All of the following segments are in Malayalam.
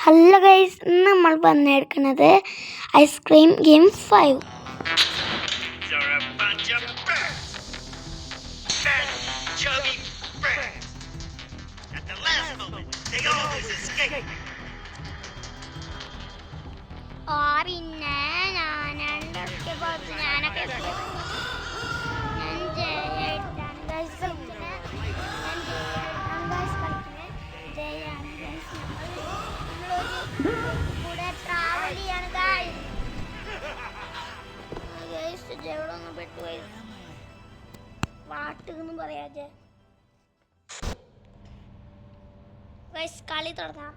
ഹലോ ഗൈസ്, ഇന്ന് നമ്മൾ വന്നെടുക്കുന്നത് ഐസ്ക്രീം ഗെയിം 5. പിന്നെ ഞാനൊക്കെ കൂടെ ട്രാവൽ ചെയ്യാണ് എവിടെ ഒന്നും പെട്ടുപോയി പാട്ടെന്ന് പറയാതെ കളി തുടങ്ങാം.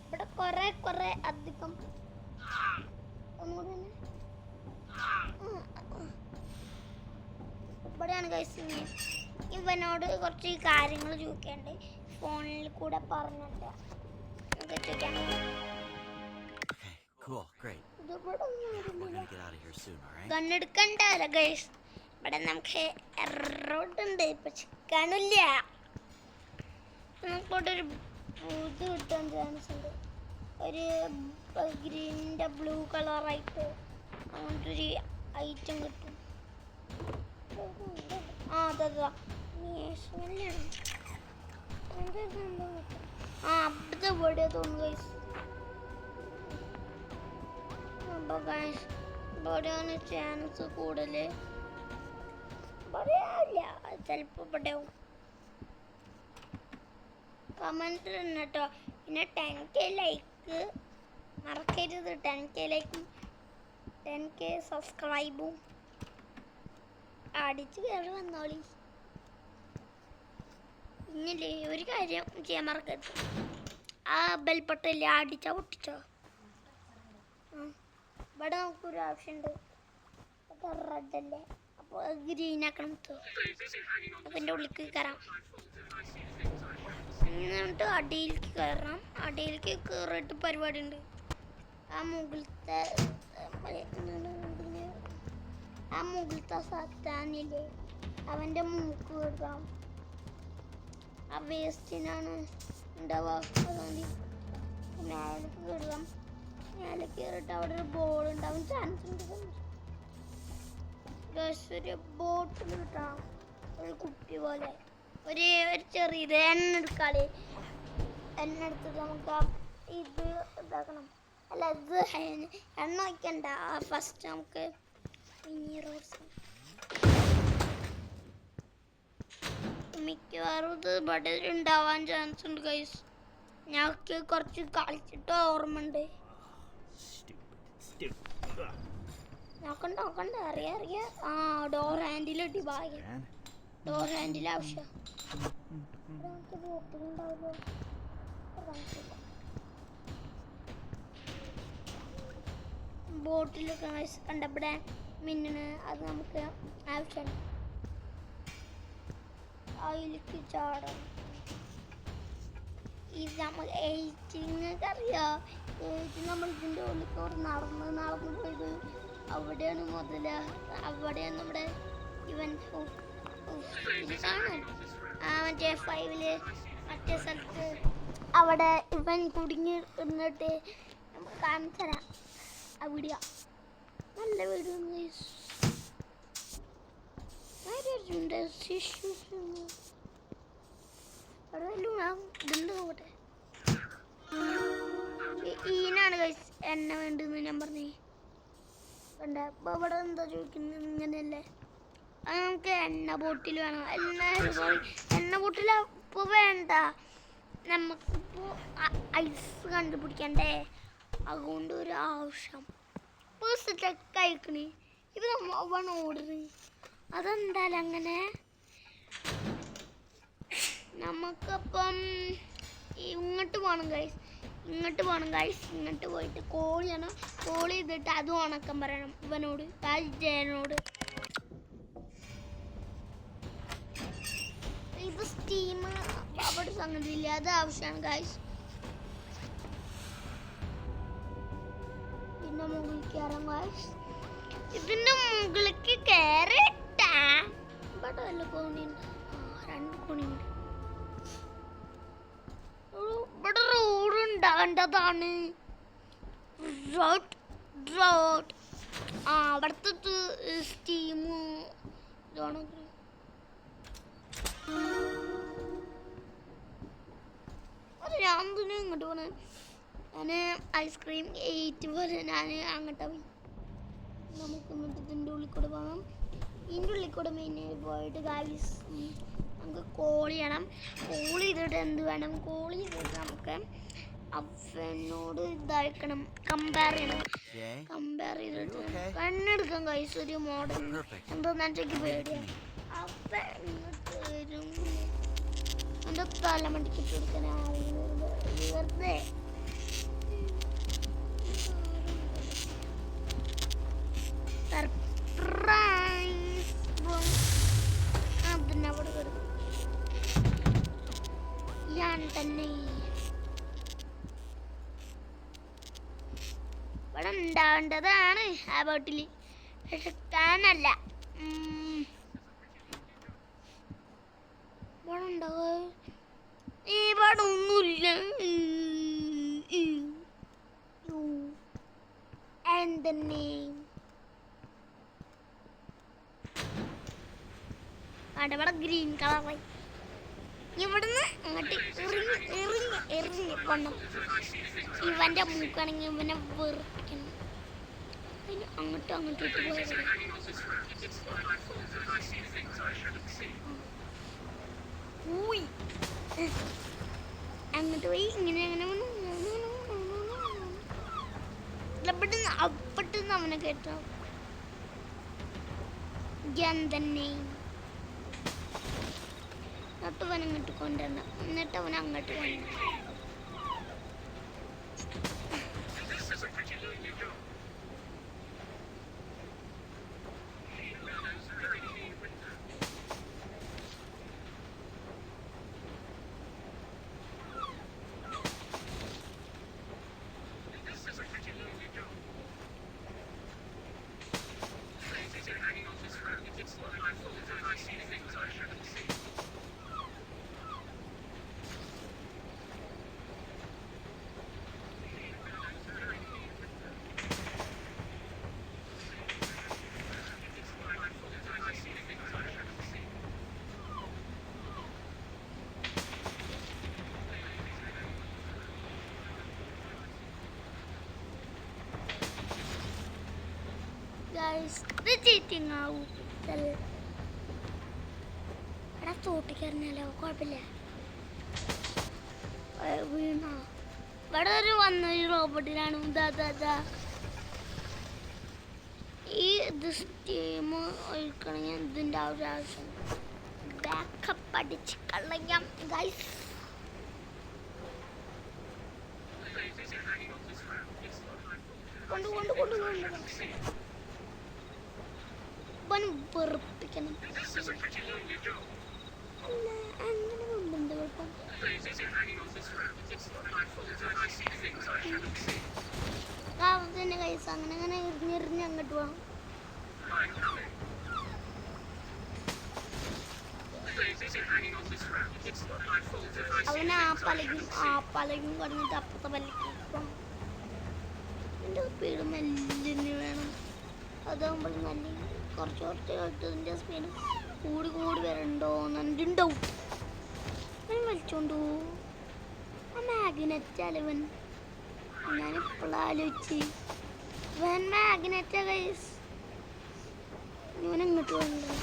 ഇവിടെ കൊറേ അധികം ഒന്നുകൂടി ഇവിടെയാണ് ഗൈസ്. ഇവനോട് കുറച്ച് കാര്യങ്ങൾ ചോദിക്കണ്ട്, ഫോണിൽ കൂടെ പറഞ്ഞിട്ട് ഗണ്ണെടുക്കണ്ടല്ലോ ഗൈസ്. ഇവിടെ നമുക്ക് റോഡുണ്ട്, പക്ഷെ കാണില്ല. നമുക്കിവിടെ ഇത് കിട്ടാൻ ചാൻസ് ഉണ്ട്, ഒരു ഗ്രീനിൻ്റെ ബ്ലൂ കളറായിട്ട് അങ്ങനത്തെ ഒരു ഐറ്റം കിട്ടും. അതെ അവിടുത്തെ ഇവിടെ തോന്നുന്നു ഗൈസ്. അപ്പോൾ ഗൈസ് ഇവിടെയാണ് ചാൻസ് കൂടുതൽ. പറയാല്ല, ചിലപ്പോൾ ഇവിടെ കമൻറ്റ് തന്നെ കേട്ടോ. പിന്നെ 10K ലൈക്ക് മറക്കരുത്. 10K ലൈക്കും 10K സബ്സ്ക്രൈബും അടിച്ച് കയറി വന്നോളി. ഇന്നില്ലേ ഒരു കാര്യം ചെയ്യാൻ മറക്കരുത്, ആ ബെൽബട്ടല്ലേ അടിച്ചാ പൊട്ടിച്ചോ. ഇവിടെ നമുക്കൊരു ആവശ്യമുണ്ട്, റെഡ് അല്ലേ, അപ്പോൾ ഗ്രീൻ ആക്കണം. അപ്പം എൻ്റെ ഉള്ളിലേക്ക് കയറാം, എന്നിട്ട് അടിയിലേക്ക് കയറാം. അടിയിലേക്ക് കയറിയിട്ട് പരിപാടി ഉണ്ട്. ആ മുകളിലത്തെ സത്താനില്ലേ, അവൻ്റെ മൂക്ക് കയറാം. ആ വേസ്റ്റിനാണ് ഉണ്ടാവുക, അതുകൊണ്ട് മേലേക്ക് കയറാം. മേലെ കയറിയിട്ട് അവിടെ ഒരു ബോൾ ഉണ്ടാവും, ചാൻസ് ഉണ്ട്. ഒരു ബോട്ടിൽ കിട്ടാം, ഒരു കുപ്പി പോലെ ഒരു ചെറിയത് എണ്ണ എടുക്കാളി. എണ്ണ എടുത്തിട്ട് നമുക്ക് ഇത് ഇതാക്കണം. അല്ല, ഇത് എണ്ണ വയ്ക്കണ്ട. ഫസ്റ്റ് നമുക്ക് മിനി റോസ് മിക്കവാറും ഇത് ഇവിടെ ഉണ്ടാവാൻ ചാൻസ് ഉണ്ട് ഗൈസ്. ഞങ്ങൾക്ക് കുറച്ച് കളിച്ചിട്ട് ഓർമ്മ ഉണ്ട്. നോക്കണ്ട അറിയാ. ഡോർ ഹാൻഡിൽ ഇട്ടി ഭാഗ്യം. ഡോർ ഹാൻഡിൽ ആവശ്യം. ബോട്ടിലൊക്കെ കണ്ടവിടെ മിന്നണ്, അത് നമുക്ക് ആവശ്യമാണ്. അതിലേക്ക് ചാടാം. ഇത് നമ്മൾ നിങ്ങൾക്ക് അറിയാം, നമ്മൾ ഇതിൻ്റെ ഉള്ളിൽ നടന്ന് പോയത് അവിടെയാണ് അവിടെയാണ് നമ്മുടെ ഇവൻ കാണാൻ. മറ്റേ 5 മറ്റേ സ്ഥലത്ത് അവിടെ ഇവൻ കുടുങ്ങി നിന്നിട്ട് നമുക്ക് കാണിച്ചു തരാം. അവിടെ നല്ല വീട് ഈനാണ് ഗൈസ് എണ്ണ വേണ്ടെന്ന് ഞാൻ പറഞ്ഞേ. കണ്ട ഇപ്പൊ ഇവിടെ എന്താ ചോദിക്കുന്നത്, ഇങ്ങനെയല്ലേ. അത് നമുക്ക് എണ്ണ ബോട്ടിൽ വേണം. എണ്ണ ബോട്ടിൽ ഇപ്പോൾ വേണ്ട, നമുക്കിപ്പോൾ ഐസ് കണ്ടുപിടിക്കണ്ടേ, അതുകൊണ്ട് ഒരു ആവശ്യം. ഇപ്പോൾ സെറ്റൊക്കെ കഴിക്കണേ. ഇത് നമ്മൾ ഓർഡർ അതെന്തായാലും അങ്ങനെ. നമുക്കപ്പം ഇങ്ങോട്ട് പോകണം ഗൈസ്, ഇങ്ങോട്ട് പോയിട്ട് കോൾ ചെയ്തിട്ട് അതും ഉണക്കം പറയണം ഇവനോട്, ജയനോട്. ഇത് സ്റ്റീം അവിടെ സംഗതി ഇല്ല, അത് ആവശ്യമാണ് ഗൈസ്. പിന്നെ മുകളിൽ കയറാം ഗൈസ്. ഇതിൻ്റെ മുകളിലേക്ക് കയറിട്ടാ ഇവിടെ വല്ല കോണിയുണ്ട്. അവൻ്റെതാണ്. അവിടുത്തെ സ്റ്റീം ഇതാണ്. ഞാൻ തന്നെ ഇങ്ങോട്ട് പോണേ. ഞാൻ ഐസ്ക്രീം എയ്റ്റ് പോലെ ഞാൻ അങ്ങോട്ടാ പോയി. നമുക്ക് എന്നിട്ട് ഇതിൻ്റെ ഉള്ളിൽ കൂടെ പോകാം. ഇതിൻ്റെ ഉള്ളിൽ കൂടെ മെയിൻ പോയിട്ട് ഗൈസ് നമുക്ക് കോൾ ചെയ്യണം. കോൾ ചെയ്തിട്ട് എന്ത് വേണം, കോൾ ചെയ്തിട്ട് നമുക്ക് അവനോട് ഇതാക്കണം, കമ്പയർ ചെയ്യണം. കമ്പയർ ചെയ്തിട്ട് കണ്ണെടുക്കാം ഗൈസ്. ഒരു മോഡൽ എന്താണെന്ന് എനിക്ക് പേടിയാണ്. അപ്പം ഇങ്ങോട്ട് വരും. എൻ്റെ തലമടിക്കിട്ട് കൊടുക്കാനാവുന്നത് വെറുതെ. സർപ്രൈസ് അതിനെ അവിടെ കിടക്കും. ഞാൻ തന്നെ ഇവിടെ ഉണ്ടാവേണ്ടതാണ് ആ ബോട്ടിൽ, പക്ഷെ കാണല്ല. ഇവിടെ ഉണ്ടാവുക ഇവിടെ ഒന്നുമില്ല. എന്തെന്നെ അവിടെ ഗ്രീൻ കളറായി. ഇവിടുന്ന് അങ്ങോട്ട് എറിഞ്ഞ് കൊണ്ടു. ഇവന്റെ മൂക്കാണെങ്കിൽ ഇവനെ വെറുക്കണം. അതിന് അങ്ങോട്ടും ഇട്ട് പോയത്. അങ്ങോട്ട് പോയി ഇങ്ങനെ അങ്ങനെ അപ്പട്ടെന്ന് അവനെ കേട്ടോ. ഞാൻ തന്നെ എന്നിട്ട് അവൻ അങ്ങോട്ട് കൊണ്ടുവരണം. എന്നിട്ട് അവൻ അങ്ങോട്ട് കൊണ്ടുവരണം. Guys, ഇത് ചീറ്റിംഗ് ആവും. എടാ തോട്ടിക്കറിഞ്ഞാലോ കുഴപ്പമില്ല. വീണ ഇവിടെ ഒരു വന്ന റോബോട്ടിനാണ്. ഈ ഇത് സ്റ്റീം ഒഴിക്കണമെങ്കിൽ ഇതിൻ്റെ ആ ഒരു ആവശ്യം. ബാക്കപ്പ് അടിച്ച് കളയാം ഗൈസ്. കൊണ്ട് വെറുപ്പിക്കണം. അല്ല അങ്ങനെ മുമ്പെന്താ കുഴപ്പം? തന്നെ കൈസ് അങ്ങനെ എറിഞ്ഞ് അങ്ങോട്ട് പോകണം. അവന് ആ പലകും കടന്നിട്ട് അപ്പുറത്തെ പല്ലിക്ക് എൻ്റെ സ്പീഡ് മെല്ലിന് വേണം. അതാകുമ്പോൾ നല്ല കുറച്ച് ഇതിൻ്റെ സ്പീഡ് കൂടി വരണ്ടോ എന്നെ ഡൗട്ട്. അവൻ വലിച്ചോണ്ടു ആ മാഗ്നറ്റ് അലവൻ. ഞാനിപ്പോൾ ആലോചിച്ച് ഇവൻ മാഗ്നറ്റാ ഗൈസ്. ഇവൻ ഇങ്ങോട്ട് വന്നു.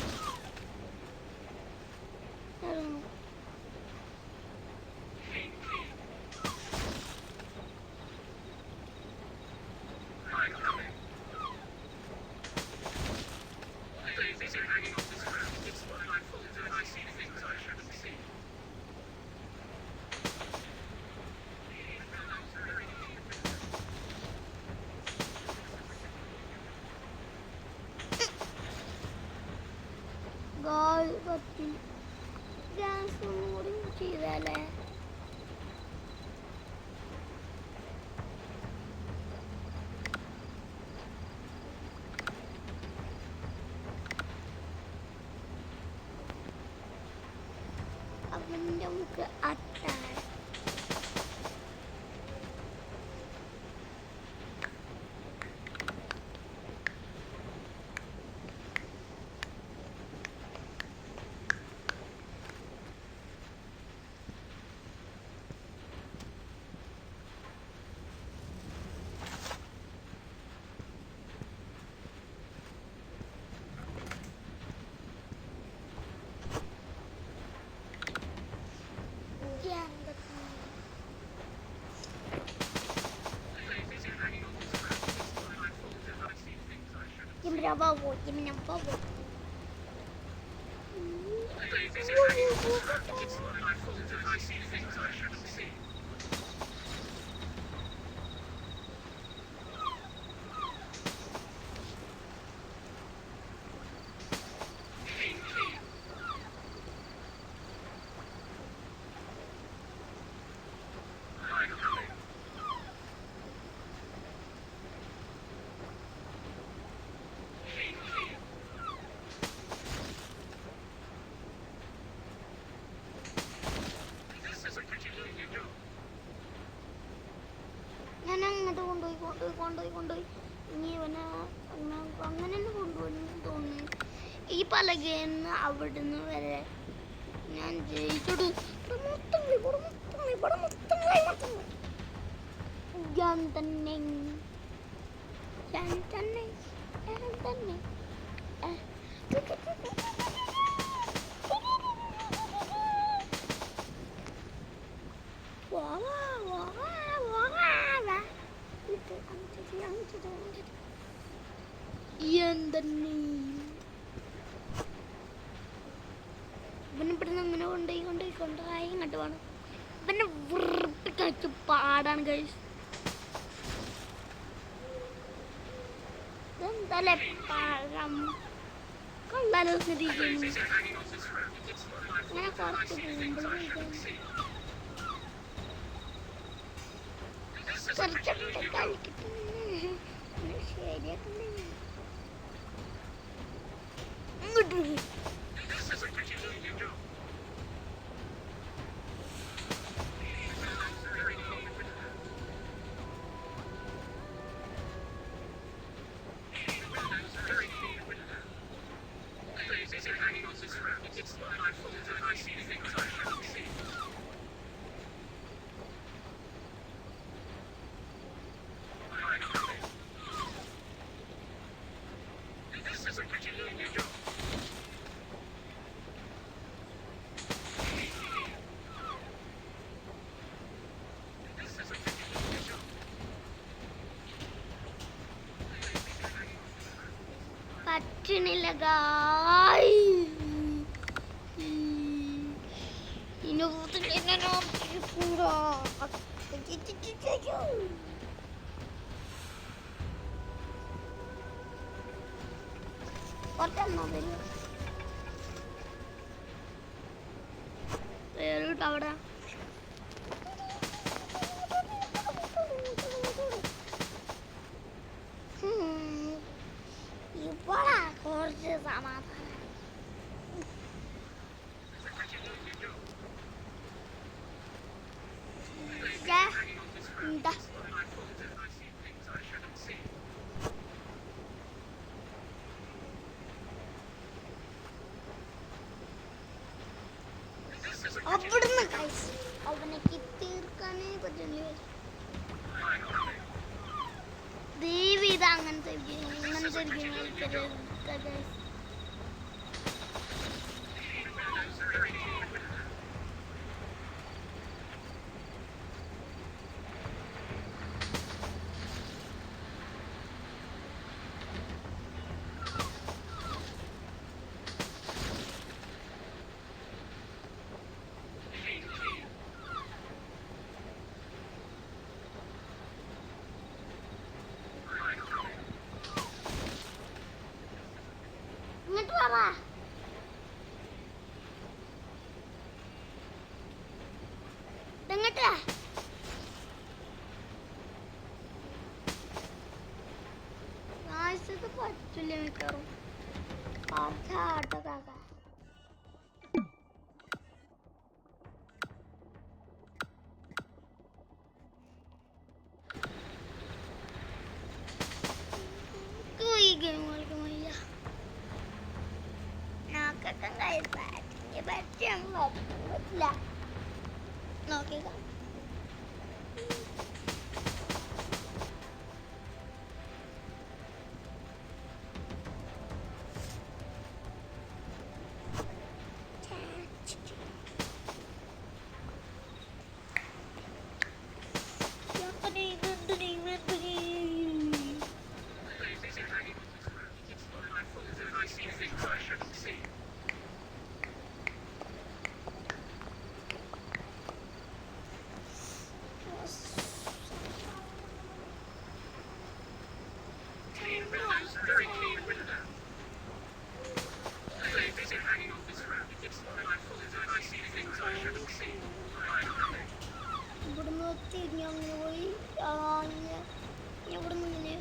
പറ്റി ഗ്യാസ് കൂടി ചെയ്താലേ അവൻ്റെ മുക്ക് അത്താഴ Mira, bobo, mira, bobo. ഞാൻ അങ്ങോട്ട് കൊണ്ടുപോയി ഇനി ഇവനെ അങ്ങനെ തന്നെ കൊണ്ടുപോയി തോന്നുന്നു. ഈ പലകയെന്ന് അവിടുന്ന് വരെ ഞാൻ ജയിച്ചിടും. ഞാൻ തന്നെ ഇവനിവിടുന്ന് അങ്ങനെ കൊണ്ടുപോയി ഇങ്ങോട്ട് വേണം. ഇവനെ വെറുപ്പിച്ച് പാടാണ് ഗൈസ്. ഇതെന്തായാലേ പഴം കൊള്ളാലോ ഇങ്ങനെ കുറച്ച് ശരിയാക്കണ്ടേ ഇങ്ങോട്ട്. പറ്റണില്ല അവിടെ ഇപ്പോഴാ കുറച്ച് സമാധാനം. അവിടുന്ന് അവനക്ക് തീർക്കാനേ പറ്റില്ല. ദേവി ഇത് അങ്ങനത്തെ പറ്റില്ല മിക്കറും ആട്ടതാകാം. ഈ ഗെയിം കളിക്കാൻ വയ്യ. നോക്കട്ടെ പറ്റില്ല നോക്കിക്കാം. തിരിഞ്ഞു അങ്ങനെ പോയി ഇവിടെ നിന്ന്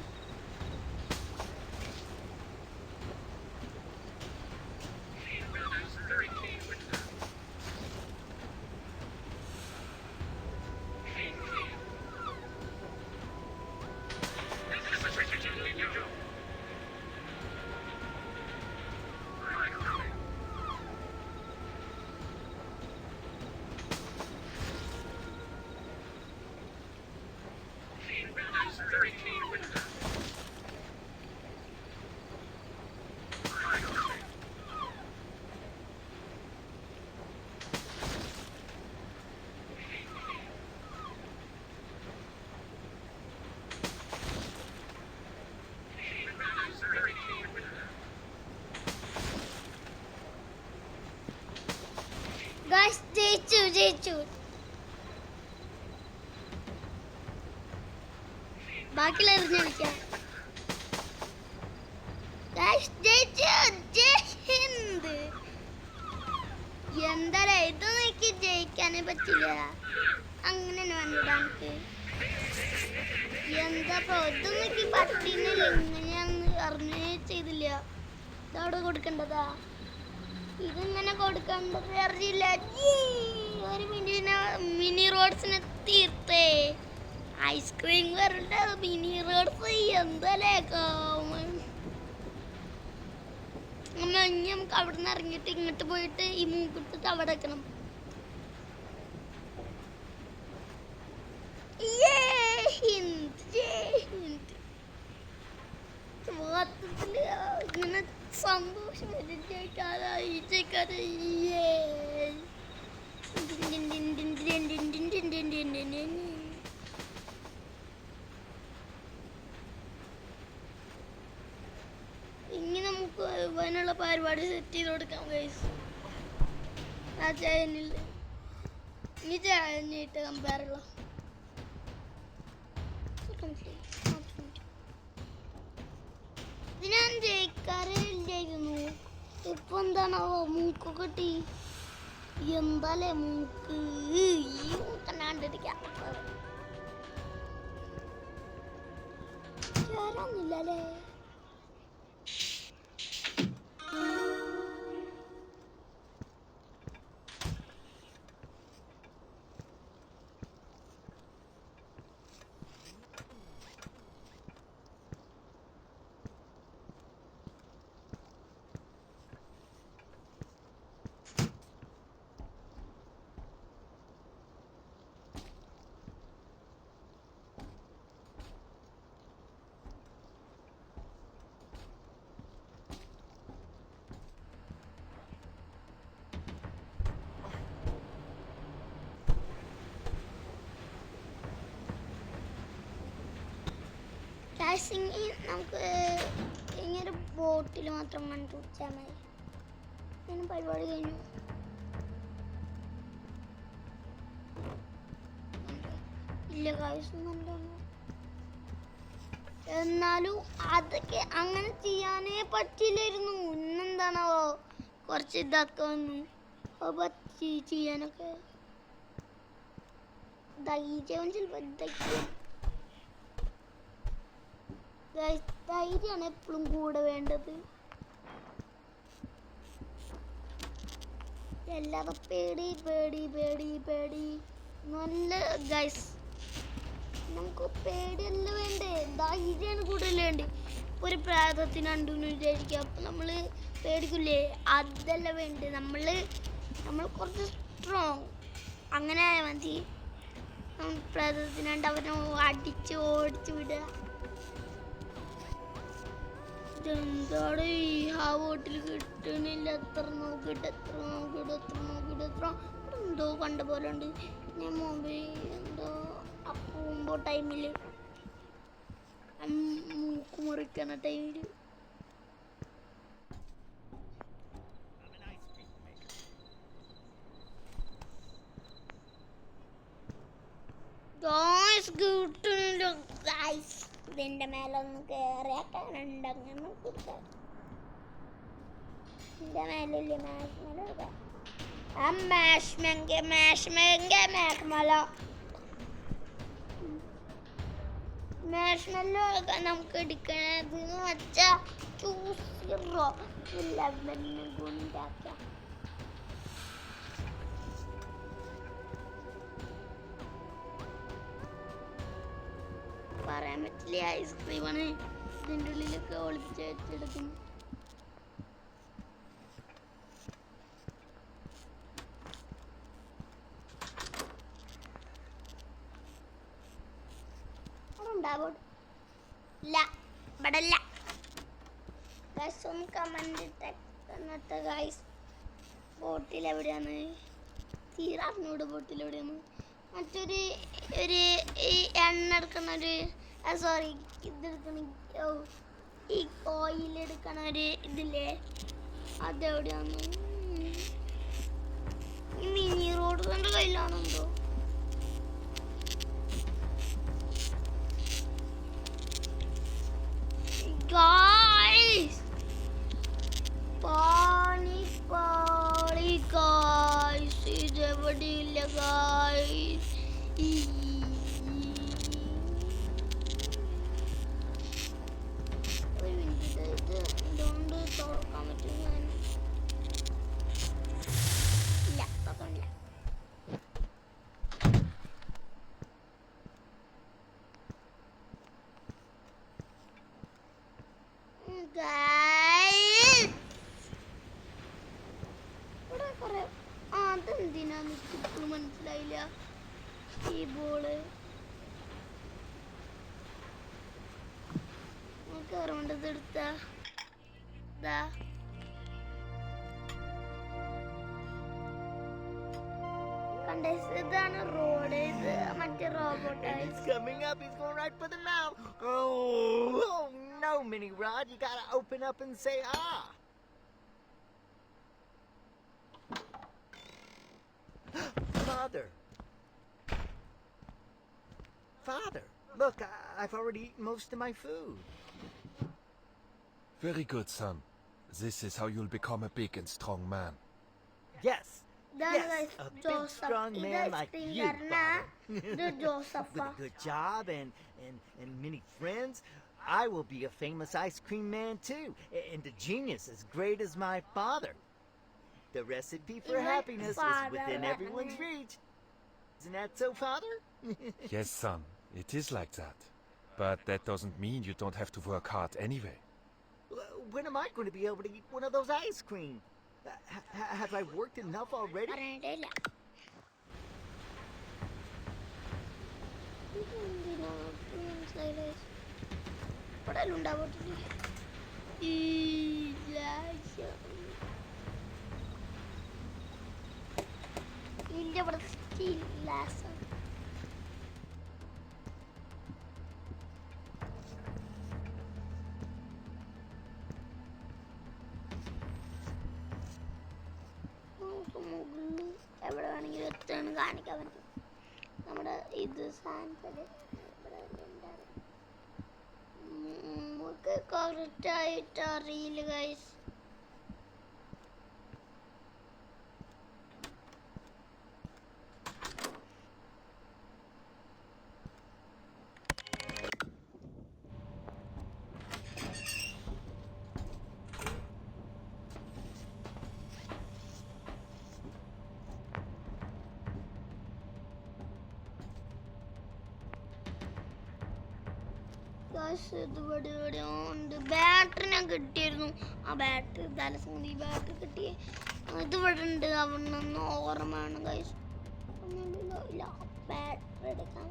ജയിച്ചു. ബാക്കിയുള്ള എറിഞ്ഞു കളിക്കാം. എന്തായാലും ഇതൊന്നും എനിക്ക് ജയിക്കാനേ പറ്റില്ല. അങ്ങനെ വേണ്ട എനിക്ക്. എന്താ ഇതൊന്നും എനിക്ക് പറ്റുന്നില്ല. ഇങ്ങനെയാന്ന് അറിഞ്ഞേ ചെയ്തില്ല. ഇതവിടെ കൊടുക്കേണ്ടതാ. ഇതിങ്ങനെ കൊടുക്കേണ്ടത് അറിയില്ല. ഒരു മിനി റോഡ്സിനെ തീർത്തേ. ഐസ്ക്രീം വരണ്ട മിനി റോഡ്സ് എന്തല്ലേ നമുക്ക് അവിടെ നിന്ന് ഇറങ്ങിയിട്ട് ഇങ്ങോട്ട് പോയിട്ട് ഈ മൂക്കിട്ടിട്ട് അവിടെ വെക്കണം. ഇങ്ങനെ സന്തോഷം ഇനി നമുക്ക് അതിനുള്ള പരിപാടി സെറ്റ് ചെയ്ത് കൊടുക്കാം ഗൈസ്. ആ ചായനിൽ ഈ ചായനായിട്ട് കമ്പയറുള്ള ഇത് ഞാൻ ജയിക്കാറേ ഇല്ലായിരുന്നു. ഇപ്പൊ എന്താണാവോ മൂക്ക് കെട്ടി. എന്താലേ മൂക്ക് ഈ മൂക്കണ്ടാണ്ടിരിക്കാം. ചേരാന്നില്ലല്ലേ. നമുക്ക് ഇങ്ങനെ ബോട്ടിൽ മാത്രം കണ്ടുപിടിച്ചാൽ മതി. ഇങ്ങനെ പരിപാടി കഴിഞ്ഞു. ഇല്ല കാശൊന്നും. എന്നാലും അതൊക്കെ അങ്ങനെ ചെയ്യാനേ പറ്റില്ലായിരുന്നു. ഇന്നെന്താണോ കുറച്ച് ഇതൊക്കെ വന്നു പറ്റി ചെയ്യാനൊക്കെ. ധൈര്യം ചിലപ്പോൾ ധൈര്യമാണ് എപ്പോഴും കൂടെ വേണ്ടത്. അല്ലാതെ പേടി പേടി പേടി പേടി നല്ല ഗൈസ്. നമുക്ക് പേടിയല്ല വേണ്ടേ, ധൈര്യമാണ് കൂടുതൽ വേണ്ടേ. ഒരു പ്രായത്തിനുണ്ടെന്ന് വിചാരിക്കുക, അപ്പം നമ്മൾ പേടിക്കില്ലേ? അതല്ല വേണ്ടേ. നമ്മൾ കുറച്ച് സ്ട്രോങ് അങ്ങനെ ആയാൽ മതി. പ്രായത്തിനുണ്ട് അവനെ അടിച്ച് ഓടിച്ച് വിടുക. എന്താണ് ഈ ആ വോട്ടിൽ കിട്ടണില്ല. എത്ര നോക്കിയിട്ട് എന്തോ കണ്ട പോലെ ഉണ്ട്. ഞാൻ മൊബൈൽ എന്തോ അപ്പൂമ്പോ ടൈമിൽ മൂക്ക് മുറിക്കണ ടൈമിൽ കിട്ടണില്ല ഗൈസ്. ഇതിന്റെ മേലൊന്ന് കയറിയാക്കാനുണ്ട്. അങ്ങനെ കൊടുക്കാം. ഇതിന്റെ മേലില്ലേ മാഷ്മല. ആ മാഷ്മല മാഷ്മെല്ലോ നമുക്ക് എടുക്കണത് വെച്ചാ ചൂസിറോ ലെമണ് കൊണ്ടാക്ക പറയാൻ പറ്റില്ല. ഐസ്ക്രീമാണ് ഇതിൻ്റെ ഉള്ളിലൊക്കെ ഒളിച്ച് വെച്ചെടുക്കും. ഇല്ല ഇവിടെ ഇല്ല. ഗൈസ് ഒന്ന് കമന്റ് ഇട്ടേ ഗൈസ്. ബോട്ടിൽ എവിടെയാണ്? തീരാറിനോട് ബോട്ടിൽ എവിടെയാണ്? മറ്റൊരു ഒരു ഈ എണ്ണ എടുക്കണ ഒരു സോറി ഇതെടുക്കണ ഈ ഓയിൽ എടുക്കണ ഒരു ഇതില്ലേ അതെവിടെയാണ്? ഈ മിനി റോഡ് കൊണ്ട് കയ്യിലാണെന്തോ. Guys, पानी पानी guys, इधर बड़ी लगाई. ഒരു മിനിറ്റ് ഇത് ഇതുകൊണ്ട് തുറക്കാൻ പറ്റുമോ? ഇല്ല തുറക്കില്ല. അതെന്തിനാന്ന് ഇപ്പോഴും മനസ്സിലായില്ല. ഈ ബോള് കയറേണ്ടത് എടുത്താ ഇതാണ് റോഡ്. ഇത് മറ്റേ robot. No, Mini Rod, you gotta open up and say ah. Father, look, I've already eaten most of my food. Very good, son. This is how you'll become a big and strong man. Yes, a big strong man like you, Father. With a good job and many friends, I will be a famous ice cream man too, and a genius as great as my father. The recipe for happiness is within everyone's reach. Isn't that so, Father? Yes, son, it is like that. But that doesn't mean you don't have to work hard anyway. When am I going to be able to eat one of those ice cream? Have I worked enough already? എവിടെ വേണമെങ്കിലും എത്താണ് കാണിക്കാൻ പറ്റും. നമ്മുടെ ഇത് സാധനത്തില് നമുക്ക് കറക്റ്റായിട്ട് അറിയില്ല ഗൈസ്. ഇവിടെ ഉണ്ട്. ബാറ്ററി ഞാൻ കിട്ടിയിരുന്നു. ആ ബാറ്ററി തലസൂതി ബാറ്ററി കിട്ടി. ഇത് ഇവിടെ ഉണ്ട്. അവിടെ നിന്ന് ഓർമ്മയാണ് ഗൈസ്. ഇല്ല ബാറ്ററി എടുക്കാം.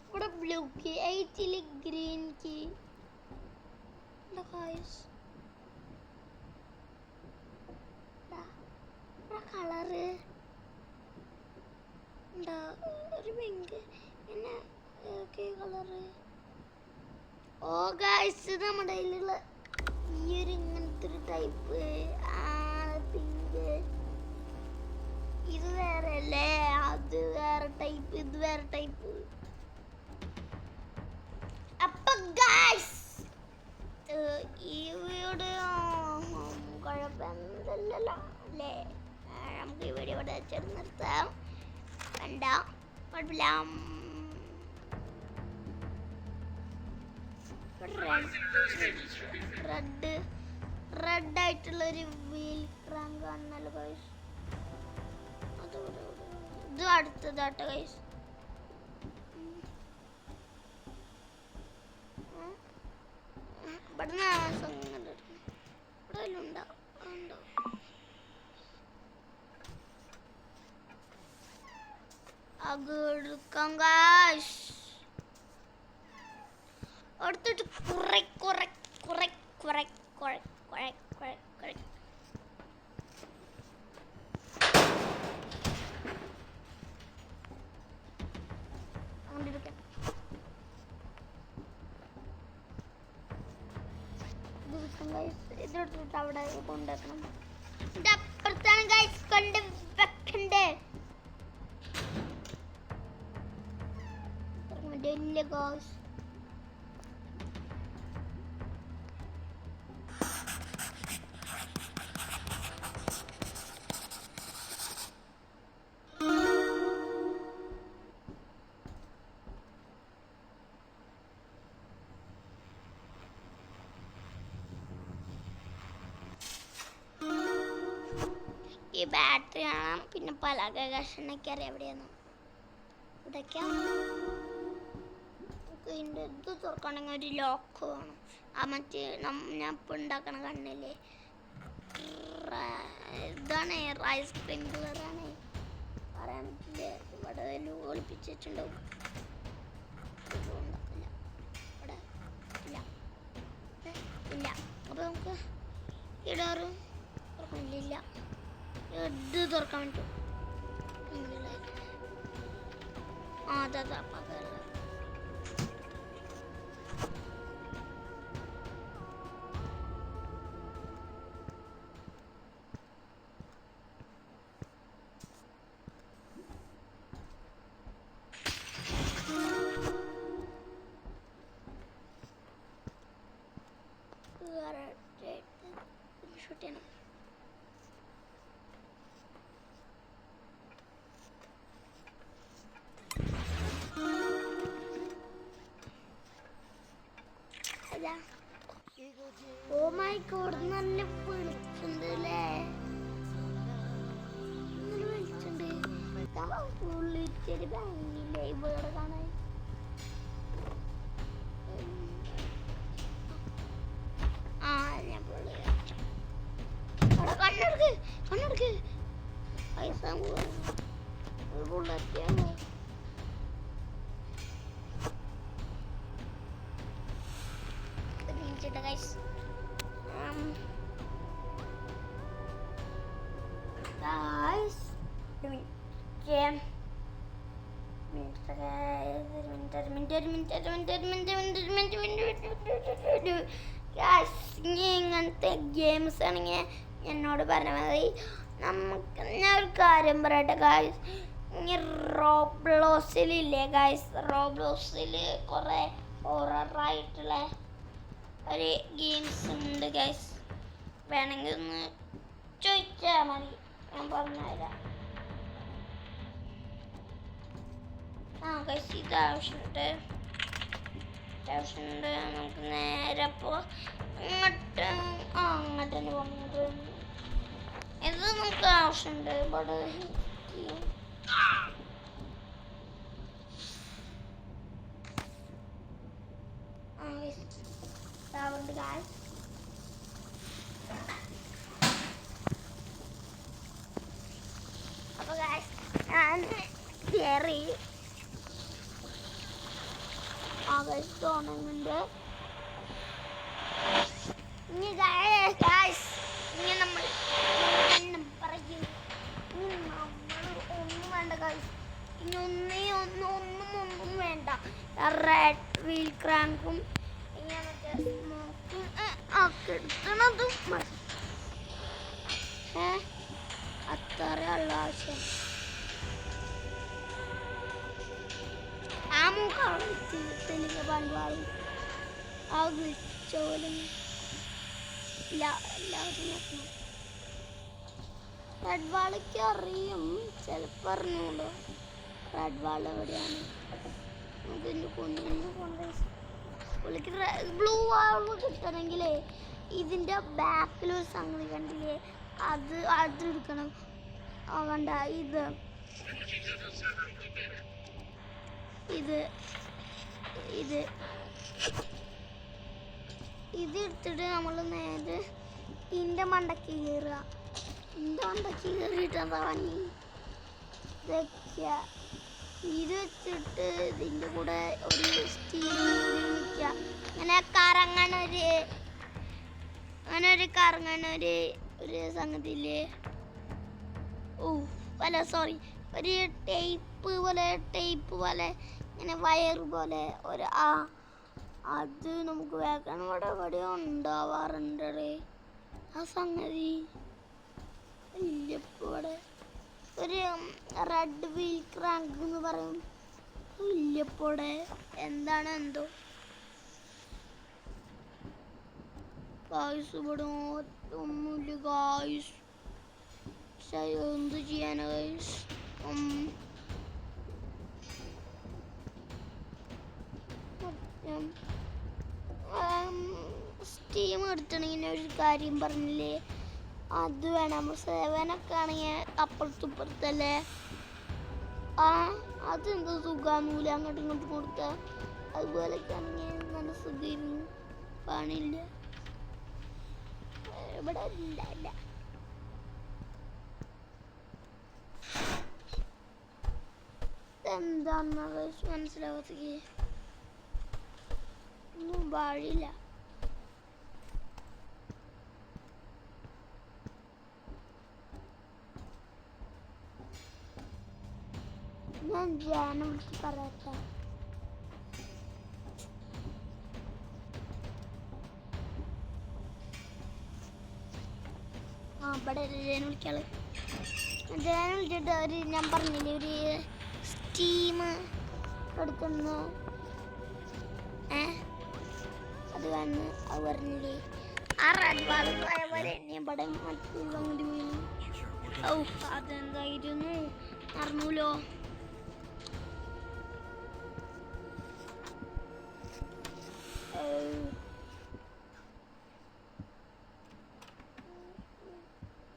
ഇവിടെ blue key 8 green key guys. Colour ഉണ്ടോ? ഒരു പിങ്ക് പിന്നെ കളറ്. ഓ ഗൈസ്, ഇത് നമ്മുടെ കയ്യിലുള്ള ഈ ഒരു ഇങ്ങനത്തെ ഒരു ടൈപ്പ് പിങ്ക്. ഇത് വേറെ അല്ലേ? അത് വേറെ ടൈപ്പ്, ഇത് വേറെ ടൈപ്പ്. അപ്പൊ ഗൈസ് ഈ വീഡിയോ കുറച്ചേരം നിർത്താം. വേണ്ട, കുഴപ്പമില്ല. റെഡ് ആയിട്ടുള്ള ഒരു വീൽ ക്രാങ്ക് കാണുന്നല്ലോ ഗൈസ്. ഇത് അടുത്തതാട്ടോ ഗൈസ്. ഇവിടെ ഉണ്ടാവും. എടുക്കാം ഗൈസ്. അടുത്തിട്ട് കുറെ ഇതെടുത്തിട്ട് അവിടെ കൊണ്ടുവെക്കണം. ഇത് അപ്പുറത്താണ് ഗൈസ് കൊണ്ട് വെക്കണ്ടേ. വലിയ ഗൈസ് ഈ ബാറ്ററി കാണാം. പിന്നെ പലക കഷ്ണൊക്കെ അറിയാം എവിടെയാണ്. ഇവിടേക്കാ ഇതിൻ്റെ ഇത് തുറക്കണമെങ്കിൽ ഒരു ലോക്ക് വേണം. ആ മറ്റേ ഞാൻ ഇപ്പം ഉണ്ടാക്കണ കണ്ണില്ലേ, ഇതാണ് ഐസ്ക്രീം കളറാണ്. പറയാൻ പറ്റില്ല. ഇവിടെ ഒളിപ്പിച്ചിട്ടുണ്ടാവും. ഉണ്ടാക്കില്ല ഇവിടെ ഇല്ല ഇല്ല. അപ്പോൾ നമുക്ക് ഇടാറ് തുറക്കണില്ല. ഇത് തുറക്കാൻ പറ്റും. അതാ പകല ഷൂട്ട് ചെയ്യണം. ഓ മൈ ഗോഡ്, നല്ല വെളിച്ചുണ്ട് അല്ലേ. നല്ല വെളിച്ചുണ്ട്. ഉള്ളിച്ചേരി ഭംഗിയില്ലേ ഇവിടെ കാണാൻ. ആ ഞാൻ കണ്ണെടുക്ക് പൈസ ബുള്ളറ്റാണോ. guys. Guys, ഇങ്ങനത്തെ ഗെയിംസ് ആണെങ്കിൽ എന്നോട് പറഞ്ഞാൽ മതി. നമുക്ക് ഞാൻ ഒരു കാര്യം പറയട്ടെ ഗായ്സ്. ഇനി റോബ്ലോസിലില്ലേ ഗായ്സ്, റോബ്ലോസിൽ കുറേ ഹൊററായിട്ടുള്ള ഒരു ഗെയിംസ് ഉണ്ട് ഗൈസ്. വേണമെങ്കിൽ ഒന്ന് ചോദിച്ചാൽ മതി, ഞാൻ പറഞ്ഞുതരാം. ആ ഗൈസ്, ഇത് ആവശ്യമുണ്ട്. നമുക്ക് നേരെ അപ്പോൾ അങ്ങോട്ട് അങ്ങോട്ട് തന്നെ പോകുന്നത്. ഇത് നമുക്ക് ആവശ്യമുണ്ട്. ഇവിടെ guys. അപ്പോൾ guys, ഞാൻ കയറി ആഗസ്റ്റ് ഓണങ്ങിൻ്റെ ഇനി guys, ഇനി നമ്മൾ പറയും. ഇനി നമ്മൾ ഒന്നും വേണ്ട guys. ഇനി ഒന്നും വേണ്ട. റെഡ് വീൽ ക്രാങ്കും ഇങ്ങനത്തെ കിട്ടണതും അത്രയുള്ള ആവശ്യം. ആ മൂക്കാണ് തെലുങ്ക് പണ്ടുപാടും ആ വിളിച്ചോലും ഇല്ല എല്ലാവരും നോക്കണം. റെഡ് വാളയ്ക്ക് അറിയും, ചിലപ്പോൾ അറിഞ്ഞൂടോ റെഡ് വാൾ എവിടെയാണ്. നമുക്ക് ഇതിൻ്റെ കുഞ്ഞിന് കൊണ്ട് പുള്ളിക്ക് ബ്ലൂ വാൾ കിട്ടണമെങ്കിലേ ഇതിൻ്റെ ബാക്കിലൊരു സംഗതി കണ്ടില്ലേ, അത് എടുക്കണം. കണ്ട ഇത് ഇത് ഇത് ഇത് എടുത്തിട്ട് നമ്മൾ നേരെ ഇതിൻ്റെ മണ്ടയ്ക്ക് കയറുക. ഇതിൻ്റെ മണ്ടയ്ക്ക് കയറിയിട്ട് എന്താ പണി വെക്കുക. ഇത് വെച്ചിട്ട് ഇതിൻ്റെ കൂടെ ഒരു സ്റ്റീൽ നിൽക്കുക. അങ്ങനെ കറങ്ങാനൊരു സംഗതിയില്ലേ, അല്ല സോറി, ഒരു ടേപ്പ് പോലെ ഇങ്ങനെ വയർ പോലെ ഒരു അത് നമുക്ക് വേഗം ഇവിടെ ഉണ്ടാവാറുണ്ട് ആ സംഗതി. ഇല്ലപ്പോൾ ഇവിടെ ഒരു റെഡ് വീൽ ക്രാങ്ക് എന്ന് പറയും. ഇല്ലപ്പോടെ എന്താണ് എന്തോ ഗായ്സ്, ഇവിടെ ഒന്നുമില്ല ഗായ്സ്. എന്ത് ചെയ്യാനാ ഗായ്സ്? സ്റ്റീം എടുത്തണെങ്കിൽ ഒരു കാര്യം പറഞ്ഞില്ലേ, അത് വേണം. 7 ആണെങ്കിൽ അപ്പുറത്തുപ്പുറത്തല്ലേ. അതെന്ത് സുഖാന്നൂല അങ്ങോട്ടും ഇങ്ങോട്ടും കൊടുക്കുക. അതുപോലൊക്കെ ആണെങ്കിൽ നല്ല സുഖമായിരുന്നു. പണിയില്ല ഇവിടെ ഇല്ല. എന്താന്ന് മനസ്സിലാവത്തേക്ക് ഒന്നും വഴിയില്ല. ഞാൻ ജാനെ വിളിച്ച് പറയട്ടെ. ഇവിടെ ജാനെ വിളിക്കാള്. ജാനെ വിളിച്ചിട്ട് ഞാൻ പറഞ്ഞില്ലേ ഒരു സ്റ്റീം എടുക്കുന്നു, അത് വന്ന് അത് പറഞ്ഞില്ലേ ആ റെഡ് വാൾ പോയ പോലെ എന്നെ ഇവിടെ മറ്റുള്ള അങ്ങോട്ട് വീണു. അതെന്തായിരുന്നു അറിഞ്ഞൂലോ.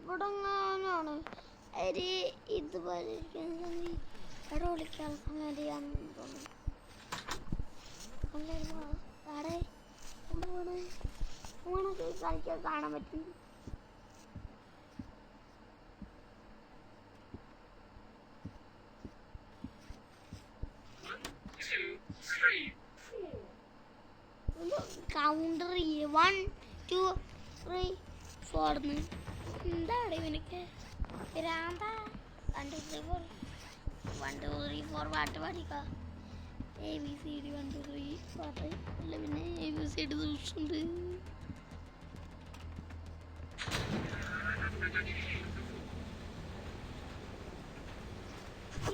ഇവിടെ എങ്ങാനാണ് ഒരു ഇതുപോലെ ഇവിടെ വിളിക്കാൻ സംഗതിയാണെന്ന് തോന്നുന്നു. കാണിക്കാൻ കാണാൻ പറ്റും. കൗണ്ടർ 1 2 3 4 എന്താണ് ഇവനൊക്കെ 1 2 3 4 പാട്ട് പാടിക്ക. ABCD 1 2 3 പാട്ട് അല്ല, പിന്നെ ABCD ദിവസമുണ്ട്.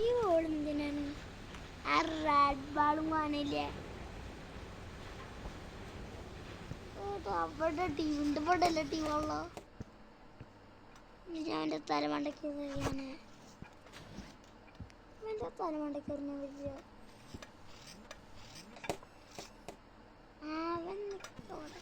ഈ ബോൾ എന്തിനാണ്? ആ റെഡ് ബാളും കാണില്ലേ അവിടെ ടീമിൻ്റെ ഇവിടെ അല്ല ടീമുള്ള. ഞാൻ എൻ്റെ തലമണ്ടയ്ക്ക് എറിയാന് എൻ്റെ തലമണ്ടയ്ക്ക് എറിഞ്ഞ വലിയ അവൻ നിൽക്കോടെ.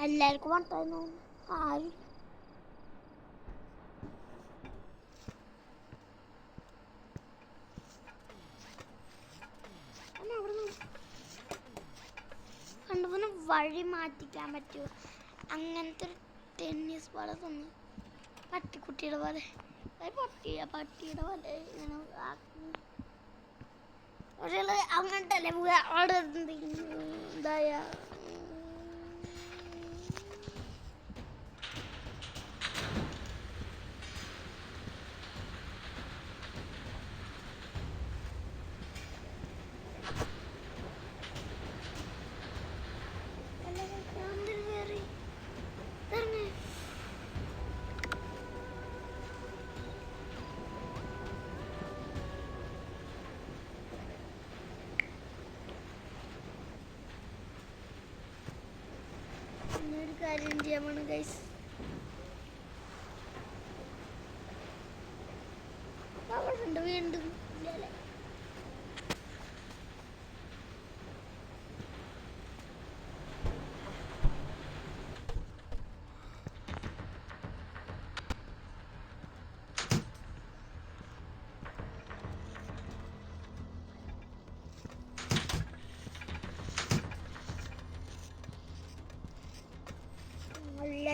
എല്ലാവർക്കും മട്ടായിരുന്നു ആരും കണ്ടുപോലെ വഴി മാറ്റിക്കാൻ പറ്റുമോ അങ്ങനത്തെ ഒരു ടെന്നീസ് പോലെ തന്നു പട്ടിക്കുട്ടിയുടെ പോലെ പട്ടിയുടെ പോലെ ഇങ്ങനെ ആക്കി പക്ഷേ അങ്ങനത്തെ അവിടെ ഇതായ ഒരു കാര്യം ചെയ്യാമാണ് ഗൈസ് അവിടെ വീണ്ടും ഇല്ലല്ലേ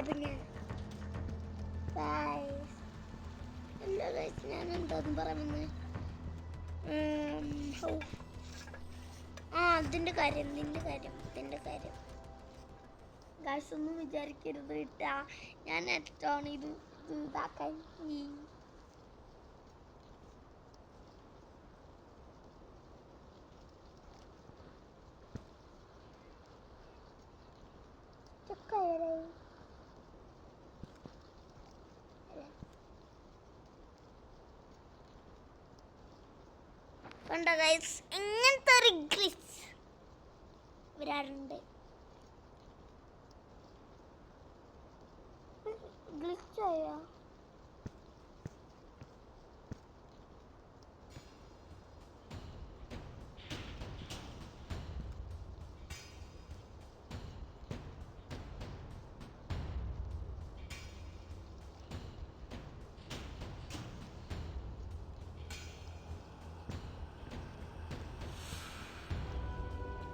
പിന്നെ എല്ലാ ഗൈസ് ഞാൻ എന്താന്ന് പറയുന്നത് ഇതിന്റെ കാര്യം ഗൈസ് ഒന്നും വിചാരിക്കരുത് ഇട്ടാ ഞാൻ ഏറ്റവും ഇത് ഇതാക്കാൻ കണ്ടോ ഗൈസ് ഇങ്ങനത്തെ ഒരു ഗ്ലിച്ച് വരാറുണ്ട് ഗ്ലിച്ചായോ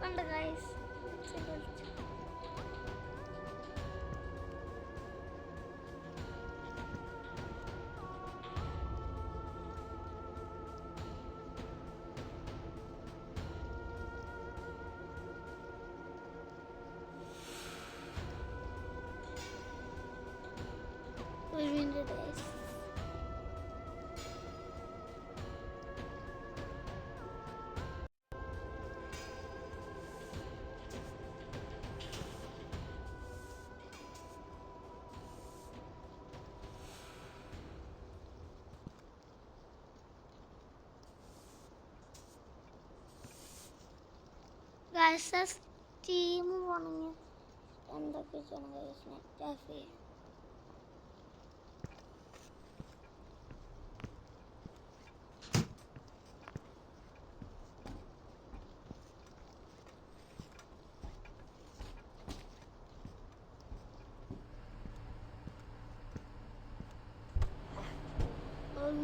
കണ്ടോ ഗൈസ് ഒരു മിനിറ്റ് ഗൈസ് ഗൈസ് സ്റ്റീം പോണെങ്കിൽ എന്തൊക്കെ ചെയ്യണം ഗൈസ് നെറ്റ് ഓഫ് ചെയ്യാം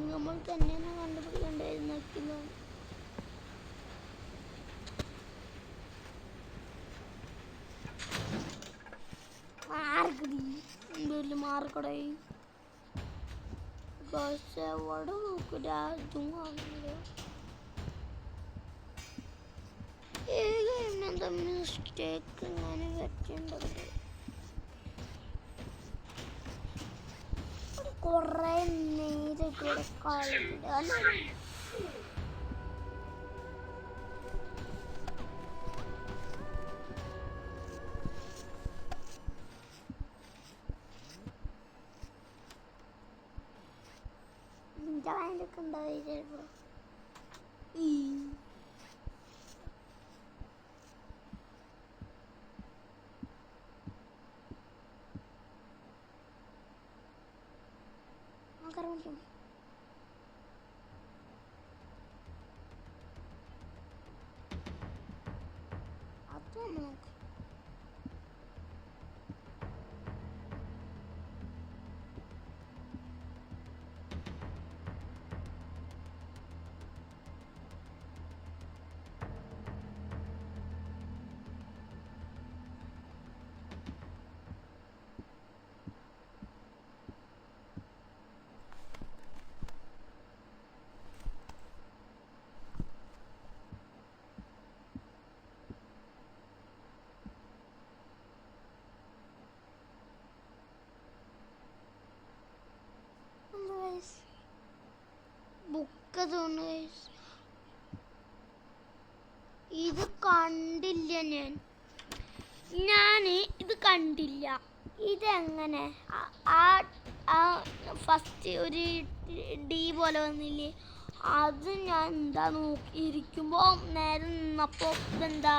നമ്മൾ തന്നെയാണ് കണ്ടുപിടിക്കേണ്ടിയിരുന്നോ മാർക്കടേ എവിടെ നോക്കൂ രാജ്യം കാണുന്നത് എന്താ മിസ്റ്റേക്ക് ഇങ്ങനെ പറ്റുന്നുണ്ട് കുറെ നേരിട്ട് കളിച്ചിട്ട് ഒക്കെ ഉണ്ടായി ചിലപ്പോ അത് നമുക്ക് ബുക്ക് തോന്നുന്നു guys. ഇത് കണ്ടില്ല ഞാൻ ഇത് കണ്ടില്ല. ഇതെങ്ങനെ ഫസ്റ്റ് ഒരു ഡി പോലെ വന്നില്ലേ, അത് ഞാൻ എന്താ നോക്കിയിരിക്കുമ്പോൾ നേരെ നിന്നപ്പോൾ ഇതെന്താ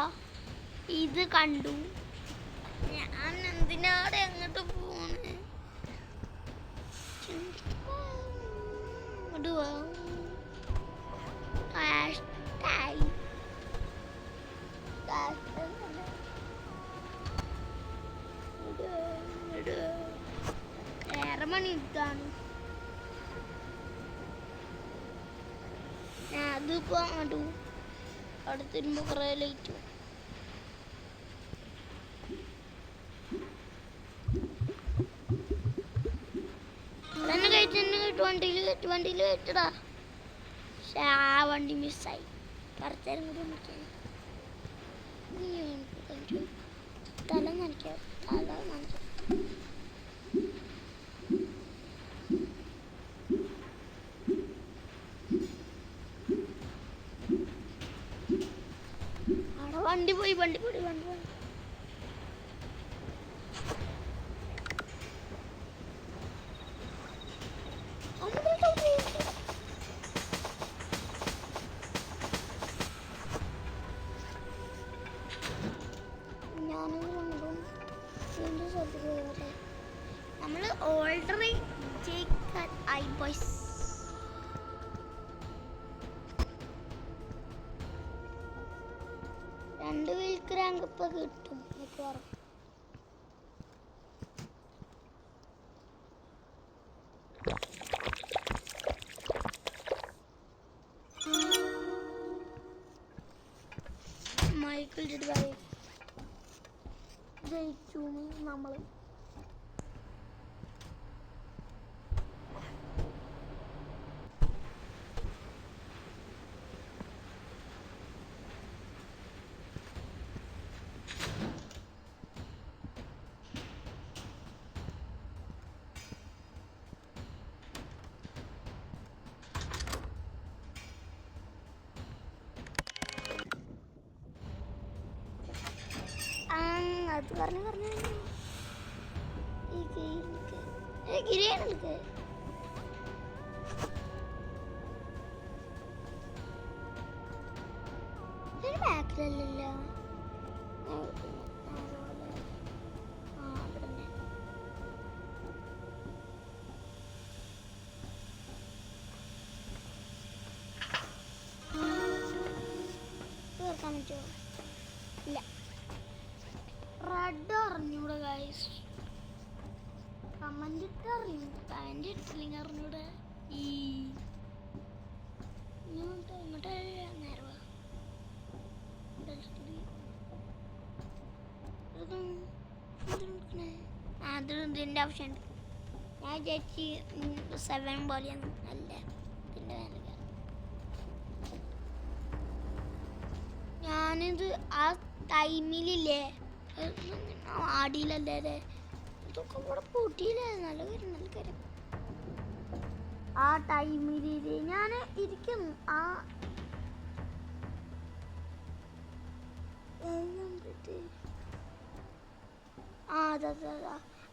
ഇത് കണ്ടു. ഞാൻ എന്തിനാടെ അങ്ങോട്ട് പോണ്? ഏറെ മണി ഇട്ടാണ് അതിപ്പോ അങ്ങോട്ടു അടുത്തിരുമ്പോ കുറെ ലേറ്റ്. തന്നെ കഴിച്ചു വണ്ടിയിൽ കയറ്റടാ. പക്ഷെ ആ വണ്ടി മിസ്സായി. കുറച്ചേരം കൂടി വിളിക്കാൻ തല നനയ്ക്കാം. തല നനയ്ക്കാം. അവിടെ വണ്ടി പോയി. നമ്മള് ഓൾറെഡി ഐ ബോയ്സ് രണ്ട് വീൽക്ക് റാങ്ക് ഇപ്പൊ കിട്ടും മിക്കവാറും. മൈക്കിൾ ജയിച്ചു നമ്മള്. അത് പറഞ്ഞു ഗിരിയാണെടുക്ക്. ബാക്കിലല്ലല്ലോ. കേൾക്കാൻ പറ്റുമോ? ഇല്ല. റെഡ് അറിഞ്ഞൂടെ ഗൈസ്. കമന്റ് ഇട്ട് ഇട്ടില്ലെങ്കിൽ അറിഞ്ഞൂടെ. ഇങ്ങോട്ട് നേരവാ. അത് ഇതിൻ്റെ ആവശ്യമുണ്ട്. ഞാൻ വിചാരിച്ച് 7 പോലെയാണ്. അല്ല, ഇതിൻ്റെ വേനൽ ഞാനിത് ആ ടൈമിലില്ലേ ആടിയിലല്ലേ ഇതൊക്കെ കൂടെ പൂട്ടിയില്ലേ. നല്ല കാര്യം. ആ ടൈമിൽ ഞാൻ ഇരിക്കും.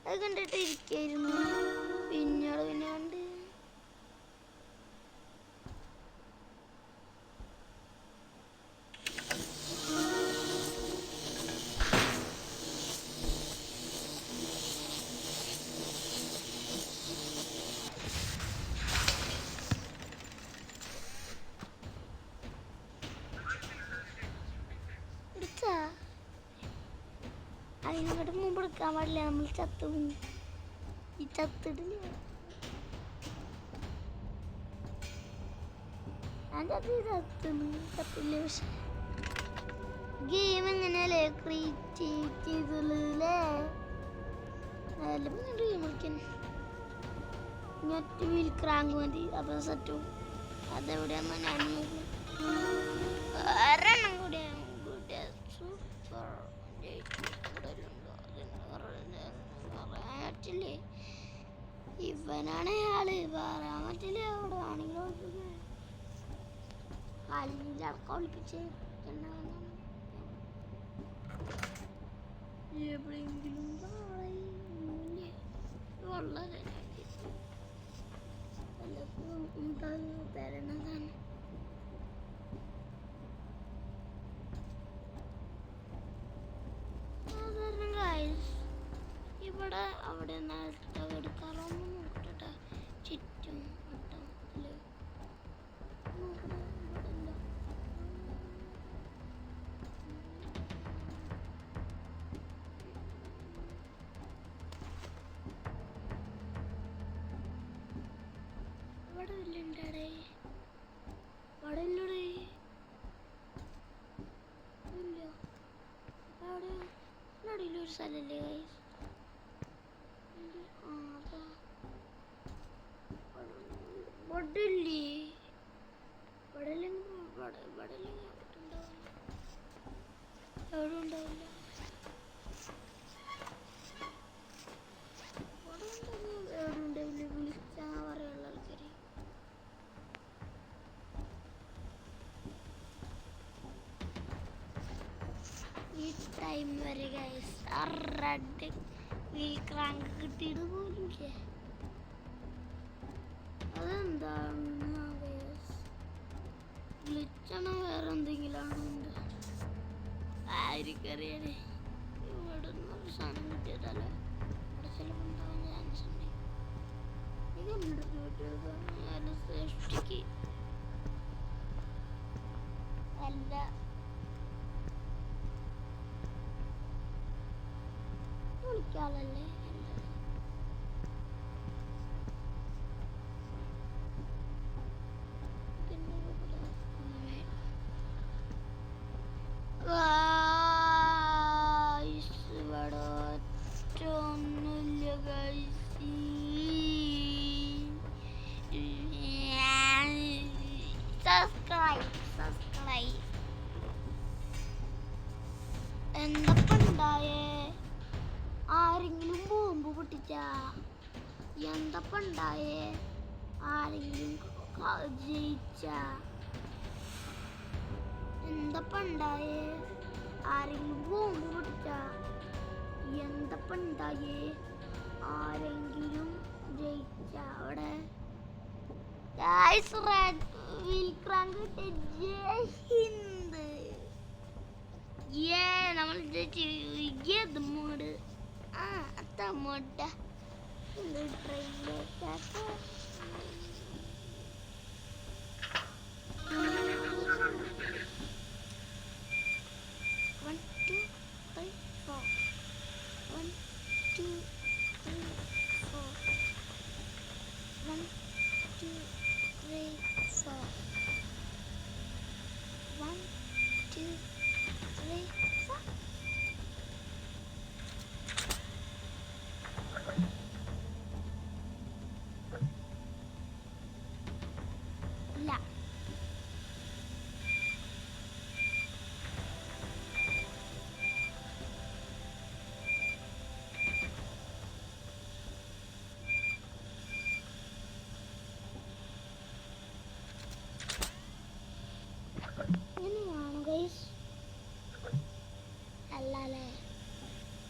അത് കണ്ടിട്ട് ഇരിക്കായിരുന്നു. പിന്നീട് കണ്ട് അതിനോട് മുമ്പ് എടുക്കാൻ പാടില്ല. നമ്മൾ ചത്തു ഈ ചത്തിടില്ല. ഞാൻ ചത്തില്ല. പക്ഷെ ഗെയിം എങ്ങനെയല്ലേ ക്രിയേറ്റ് ചെയ്തുള്ളേ. ഗെയിം കളിക്കാൻ ഇങ്ങോട്ട് വിൽക്ക് റാങ്ക് മതി. അപ്പം സെറ്റും അതെവിടെയാന്ന് ഞാൻ നോക്കും. ഒരെണ്ണം കൂടിയാണ് സൂപ്പർ. ഇവനാണ് ആള്. പറയാൻ പറ്റില്ല. അവിടെ ആണെങ്കിലും കാലിലടക്കം ഒളിപ്പിച്ച് എവിടെയെങ്കിലും വളരെ തരണതാണ്. ഇവിടെ അവിടെ എടുക്കാറൊന്നും നോക്കട്ടെ ചുറ്റും വട്ടത്തില് നോക്കട്ടെ. ഇവിടെ ഇല്ലണ്ടേ, ഇവിടെ ഇല്ലടേ, ഇല്ല. അവിടെ ഒരു സ്ഥലല്ലേ വടല്ലേ വടല്ലെങ്കിൽ എവിടെ ഉണ്ടാവില്ല. എവിടെ ഉണ്ടാവില്ല, വിളിച്ചാ പറയാനുള്ള ആൾക്കാര്. ഈ ടൈം വരെ ഗൈസ് റെഡ് വീൽ ക്രാങ്ക് കിട്ടിയത് പോലും അതെന്താണ് ഗ്ലിച്ചാണോ വേറെ എന്തെങ്കിലും ആണോ ആയിരിക്കറിയാനേ. ഇവിടെ നിന്നൊരു സാധനം കിട്ടിയതല്ലേ, ഇവിടെ ചിലപ്പോൾ ഉണ്ടാവാൻ ചാൻസ് ഉണ്ട്. ഇതെന്ത് സേഫ്റ്റിക്ക് അല്ല. വിളിക്കാളല്ലേ എന്തപ്പണ്ടായേ? ആരെങ്കിലും ബോംബ് പൊട്ടിച്ച? എന്തപ്പണ്ടായേ? ആരെങ്കിലും ജയിച്ച? എന്തപ്പണ്ടായേ? ആരെങ്കിലും ബോംബ് പൊട്ടിച്ച? എന്തപ്പണ്ടായേ? ആരെങ്കിലും ജയിച്ച? അവിടെ റെഡ് വീൽ ക്രാങ്ക് ജയ് ഹിന്ദ്. നമ്മൾ ഏത് മോഡ്? അത്ത മോഡ് ട്രെയിനിലേക്ക്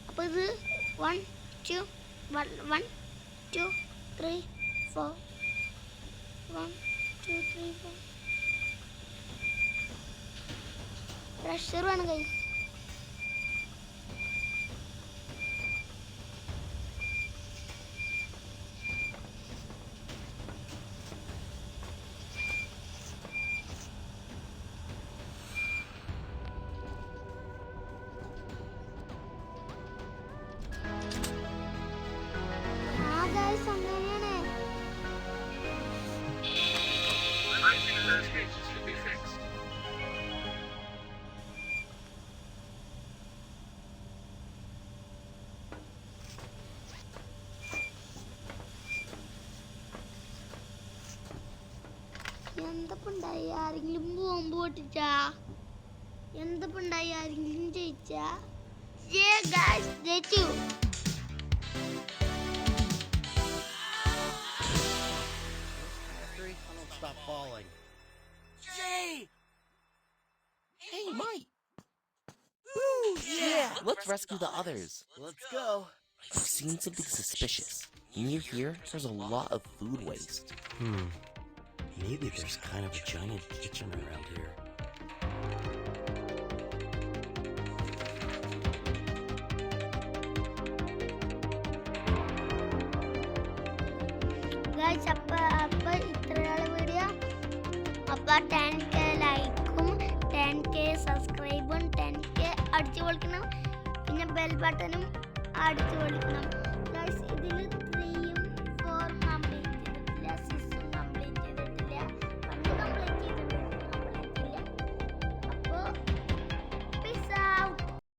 അപ്പോൾ ഇത് 1 2 1 2 3 4 1 2 3 4 പ്രഷർ വേണം കൈ. എന്തപ്പണ്ടായി? ആരെങ്കിലും ബോംബ് പൊട്ടിച്ചാ? എന്തപ്പണ്ടായി? ആരെങ്കിലും ജയിച്ചാ? ജയിച്ചു. Stop falling. Jay! Hey, Mike! Woo! Yeah! Let's rescue the others. Let's go. I've seen something suspicious. Near here, there's a lot of food waste. Maybe there's kind of a giant kitchen around here. Guys അപ്പൊ ഇത്രയുള്ള വീഡിയോ. അപ്പൊ 10K ലൈക്കും 10K സബ്സ്ക്രൈബും 10K അടിച്ചു പൊളിക്കണം. പിന്നെ ബെൽ ബട്ടണും അടിച്ചു പൊളിക്കണം. ഗൈസ് ഇതിൽ